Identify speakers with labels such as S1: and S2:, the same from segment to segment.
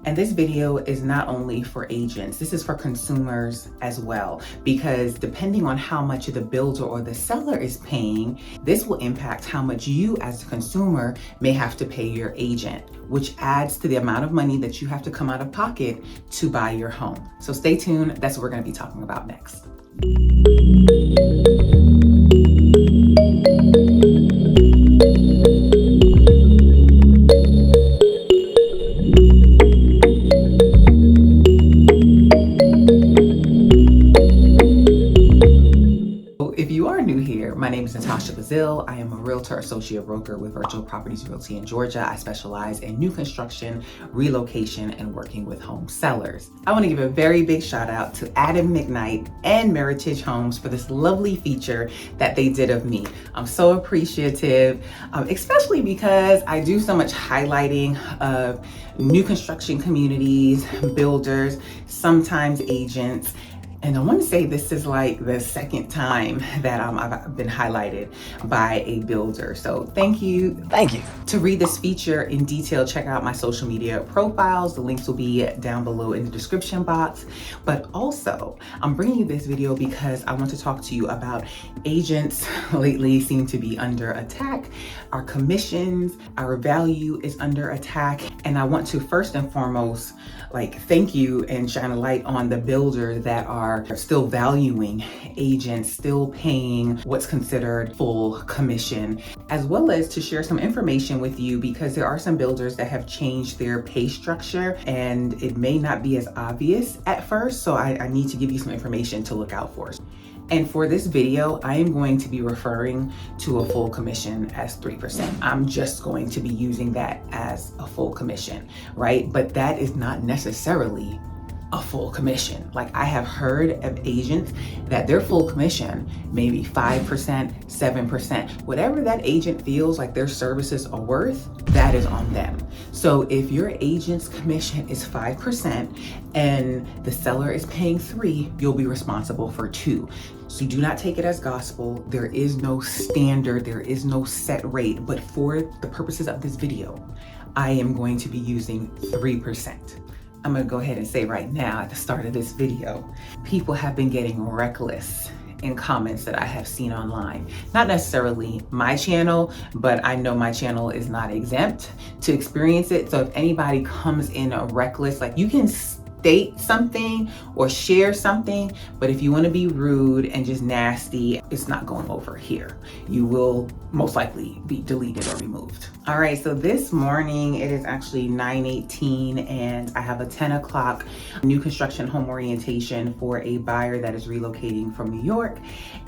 S1: And this video is not only for agents, this is for consumers as well, because depending on how much the builder or the seller is paying, this will impact how much you as a consumer may have to pay your agent, which adds to the amount of money that you have to come out of pocket to buy your home. So stay tuned, that's what we're going to be talking about next. If you are new here, my name is Natasha Bazile. I am a Realtor Associate Broker with Virtual Properties Realty in Georgia. I specialize in new construction, relocation, and working with home sellers. I want to give a very big shout out to Adam McKnight and Meritage Homes for this lovely feature that they did of me. I'm so appreciative, especially because I do so much highlighting of new construction communities, builders, sometimes agents. And I want to say this is like the second time that I've been highlighted by a builder. So thank you. Thank you. To read this feature in detail, check out my social media profiles. The links will be down below in the description box. But also, I'm bringing you this video because I want to talk to you about agents lately seem to be under attack. Our commissions, our value is under attack. And I want to first and foremost, thank you and shine a light on the builders that are still valuing agents, still paying what's considered full commission, as well as to share some information with you because there are some builders that have changed their pay structure and it may not be as obvious at first. So I need to give you some information to look out for. And for this video, I am going to be referring to a full commission as 3%. I'm just going to be using that as a full commission, right? But that is not necessarily a full commission. I have heard of agents that their full commission may be 5%, 7%, whatever that agent feels like their services are worth, that is on them. So if your agent's commission is 5% and the seller is paying 3%, you'll be responsible for 2%. So do not take it as gospel. There is no standard, there is no set rate, but for the purposes of this video, I am going to be using 3%. I'm gonna go ahead and say right now at the start of this video, people have been getting reckless in comments that I have seen online. Not necessarily my channel, but I know my channel is not exempt to experience it. So if anybody comes in reckless, you can state something or share something, but if you want to be rude and just nasty, it's not going over here. You will most likely be deleted or removed. All right, so this morning it is actually 9:18 and I have a 10 o'clock new construction home orientation for a buyer that is relocating from New York.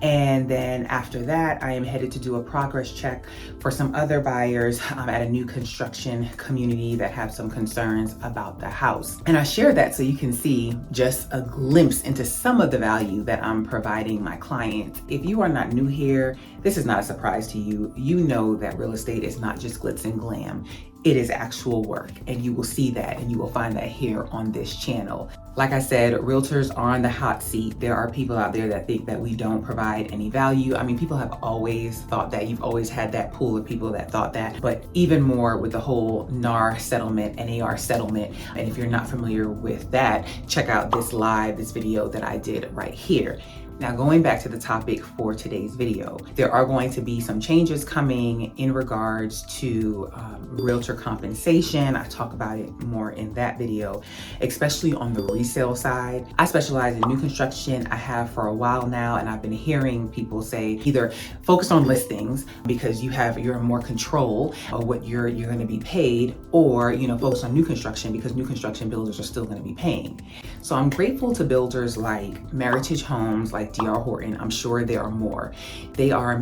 S1: And then after that, I am headed to do a progress check for some other buyers at a new construction community that have some concerns about the house. And I share that so you can see just a glimpse into some of the value that I'm providing my clients. If you are not new here, this is not a surprise to you. You know that real estate is not just glitz and glam. It is actual work, and you will see that and you will find that here on this channel. Like I said, realtors are on the hot seat. There are people out there that think that we don't provide any value. I mean, people have always thought that. You've always had that pool of people that thought that, but even more with the whole NAR settlement and AR settlement. And if you're not familiar with that, check out this video that I did right here. Now, going back to the topic for today's video, there are going to be some changes coming in regards to realtor compensation. I talk about it more in that video, especially on the resale side. I specialize in new construction. I have for a while now, and I've been hearing people say either focus on listings because you're in more control of what you're going to be paid, or focus on new construction because new construction builders are still going to be paying. So I'm grateful to builders like Meritage Homes, like DR Horton. I'm sure there are more. They are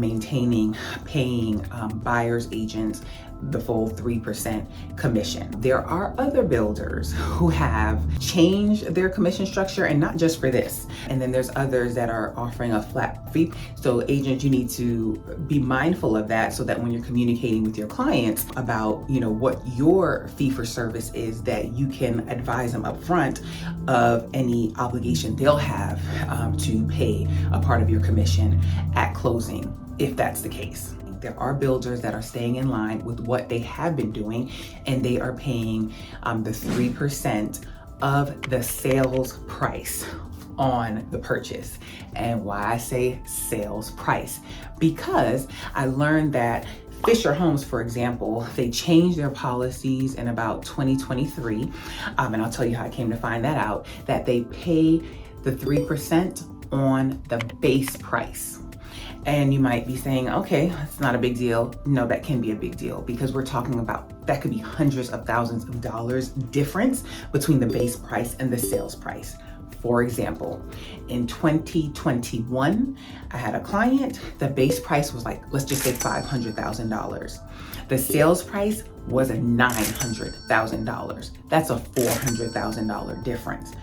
S1: paying buyers agents the full 3% commission. There are other builders who have changed their commission structure, and not just for this. And then there's others that are offering a flat fee. So agents, you need to be mindful of that so that when you're communicating with your clients about, what your fee for service is, that you can advise them up front of any obligation they'll have to pay a part of your commission at closing, if that's the case. There are builders that are staying in line with what they have been doing, and they are paying the 3% of the sales price on the purchase. And why I say sales price, because I learned that Fisher Homes, for example, they changed their policies in about 2023. And I'll tell you how I came to find that out, that they pay the 3% on the base price. And you might be saying, okay, it's not a big deal. No, that can be a big deal, because we're talking about, that could be hundreds of thousands of dollars difference between the base price and the sales price. For example, in 2021, I had a client, the base price was like, let's just say $500,000. The sales price was $900,000. That's a $400,000 difference.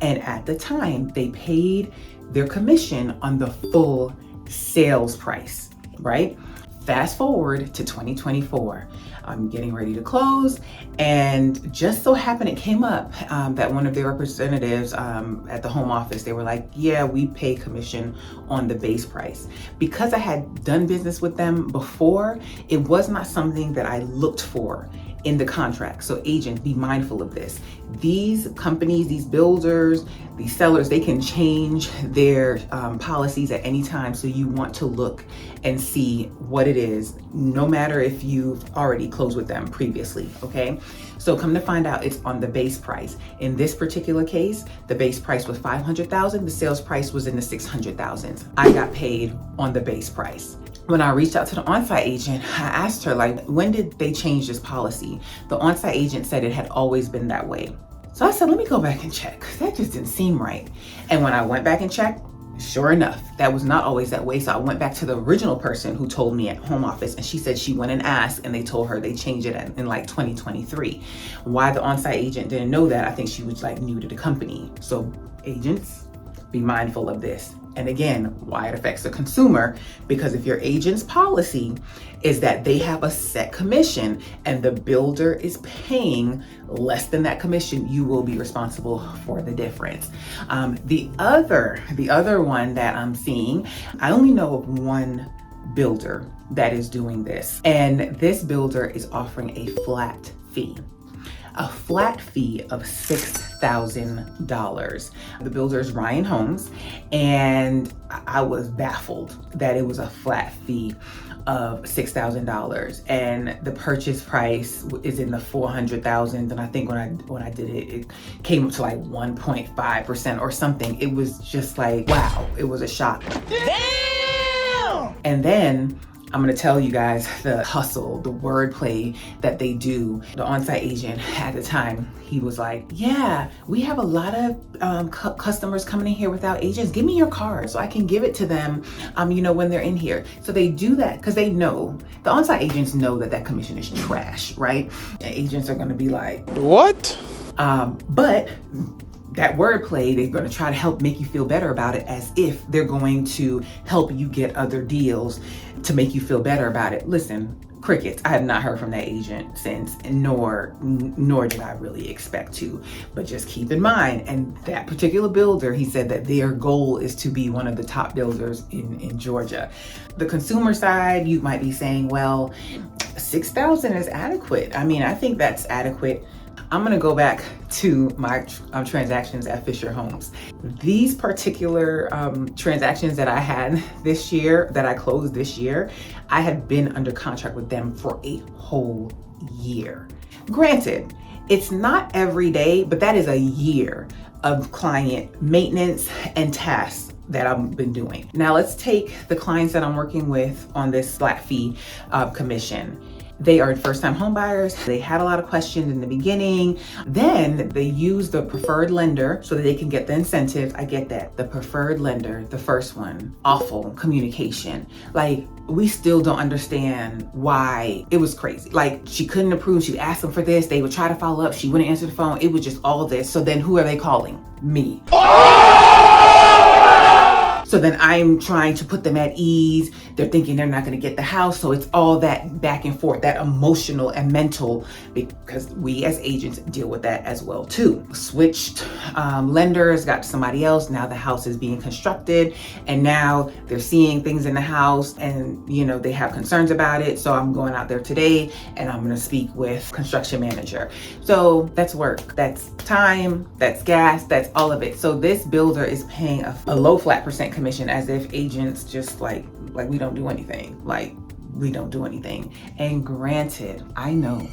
S1: And at the time, they paid their commission on the full sales price, right? Fast forward to 2024. I'm getting ready to close, and just so happened it came up that one of their representatives at the home office, they were like, yeah, we pay commission on the base price. Because I had done business with them before, it was not something that I looked for in the contract. So agents, be mindful of this. These companies, these builders, these sellers, they can change their policies at any time. So you want to look and see what it is, no matter if you've already closed with them previously, okay? So come to find out, it's on the base price. In this particular case, the base price was $500,000. The sales price was in the $600,000. I got paid on the base price. When I reached out to the on-site agent, I asked her, like, when did they change this policy? The on-site agent said it had always been that way. So I said, let me go back and check. That just didn't seem right. And when I went back and checked, sure enough, that was not always that way. So I went back to the original person who told me at home office, and she said she went and asked, and they told her they changed it in like 2023. Why the on-site agent didn't know that, I think she was like new to the company. So agents, be mindful of this. And again, why it affects the consumer, because if your agent's policy is that they have a set commission and the builder is paying less than that commission, you will be responsible for the difference. The other one that I'm seeing, I only know of one builder that is doing this, and this builder is offering a flat fee. A flat fee of $6,000. The builder is Ryan Homes, and I was baffled that it was a flat fee of $6,000, and the purchase price is in the $400,000. And I think when I did it, it came up to like 1.5% or something. It was just like, wow, it was a shock. Damn! And then I'm gonna tell you guys the hustle, the wordplay that they do. The on-site agent at the time, he was like, yeah, we have a lot of customers coming in here without agents. Give me your card so I can give it to them, when they're in here. So they do that because they know, the on-site agents know that commission is trash, right? And agents are gonna be like, what? But that wordplay, they're going to try to help make you feel better about it, as if they're going to help you get other deals to make you feel better about it. Listen, crickets. I have not heard from that agent since, nor did I really expect to. But just keep in mind, and that particular builder, he said that their goal is to be one of the top builders in Georgia. The consumer side, you might be saying, well, $6,000 is adequate. I mean, I think that's adequate. I'm gonna go back to my transactions at Fisher Homes. These particular transactions that I had this year, that I closed this year, I had been under contract with them for a whole year. Granted, it's not every day, but that is a year of client maintenance and tasks that I've been doing. Now let's take the clients that I'm working with on this flat fee commission. They are first-time home buyers. They had a lot of questions in the beginning. Then they use the preferred lender so that they can get the incentives. I get that. The preferred lender, the first one, awful communication. Like, we still don't understand why. It was crazy. Like, she couldn't approve. She asked them for this. They would try to follow up. She wouldn't answer the phone. It was just all this. So then who are they calling? Me. So So then I'm trying to put them at ease. They're thinking they're not going to get the house. So it's all that back and forth, that emotional and mental, because we as agents deal with that as well too. Switched lenders, got to somebody else. Now the house is being constructed and now they're seeing things in the house and they have concerns about it. So I'm going out there today and I'm going to speak with construction manager. So that's work, that's time, that's gas, that's all of it. So this builder is paying a low flat percent commission, as if agents just like we don't do anything, we don't do anything. And granted, I know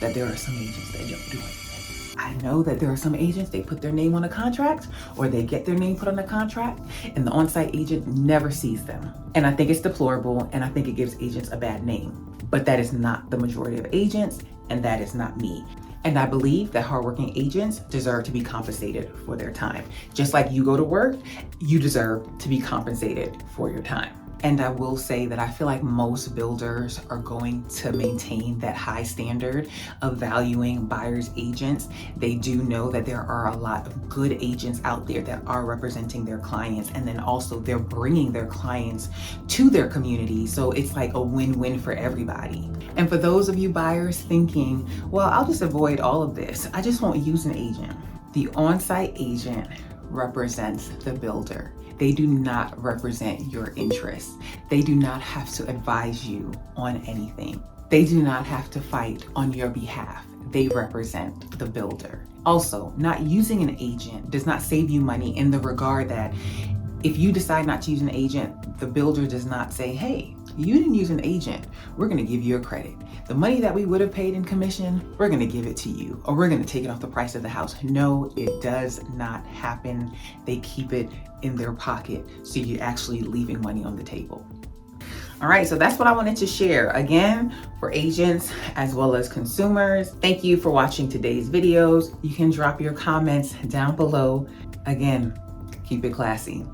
S1: that there are some agents that don't do anything. I know that there are some agents, they put their name on a contract or they get their name put on a contract and the on-site agent never sees them. And I think it's deplorable and I think it gives agents a bad name. But that is not the majority of agents and that is not me. And I believe that hardworking agents deserve to be compensated for their time. Just like you go to work, you deserve to be compensated for your time. And I will say that I feel like most builders are going to maintain that high standard of valuing buyers agents. They do know that there are a lot of good agents out there that are representing their clients, and then also they're bringing their clients to their community. So it's like a win-win for everybody. And for those of you buyers thinking, well, I'll just avoid all of this, I just won't use an agent. The on-site agent represents the builder. They do not represent your interests. They do not have to advise you on anything. They do not have to fight on your behalf. They represent the builder. Also, not using an agent does not save you money in the regard that if you decide not to use an agent, the builder does not say, hey, you didn't use an agent, we're gonna give you a credit. The money that we would have paid in commission, we're gonna give it to you, or we're gonna take it off the price of the house. No, it does not happen. They keep it in their pocket, so you're actually leaving money on the table. All right, so that's what I wanted to share. Again, for agents as well as consumers, thank you for watching today's videos. You can drop your comments down below. Again, keep it classy,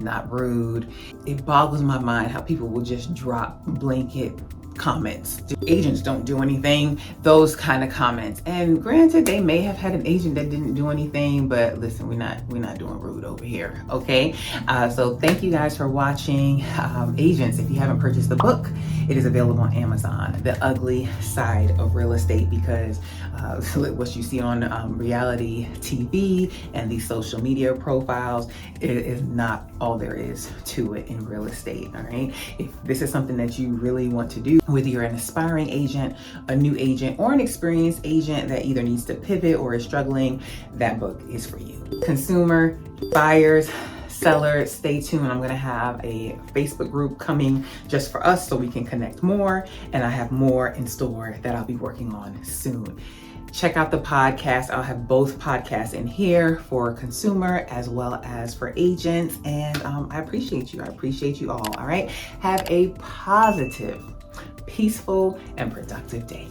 S1: not rude. It boggles my mind how people will just drop blanket comments. Agents don't do anything, those kind of comments. And granted, they may have had an agent that didn't do anything, but listen, we're not doing rude over here, okay? So thank you guys for watching. Agents, if you haven't purchased the book, it is available on Amazon, The Ugly Side of Real Estate, because what you see on reality TV and these social media profiles is not all there is to it in real estate, all right? If this is something that you really want to do, whether you're an aspiring agent, a new agent, or an experienced agent that either needs to pivot or is struggling, that book is for you. Consumer, buyers, sellers, stay tuned. I'm gonna have a Facebook group coming just for us so we can connect more, and I have more in store that I'll be working on soon. Check out the podcast. I'll have both podcasts in here for consumer as well as for agents. And I appreciate you. I appreciate you all right? Have a positive, peaceful, and productive day.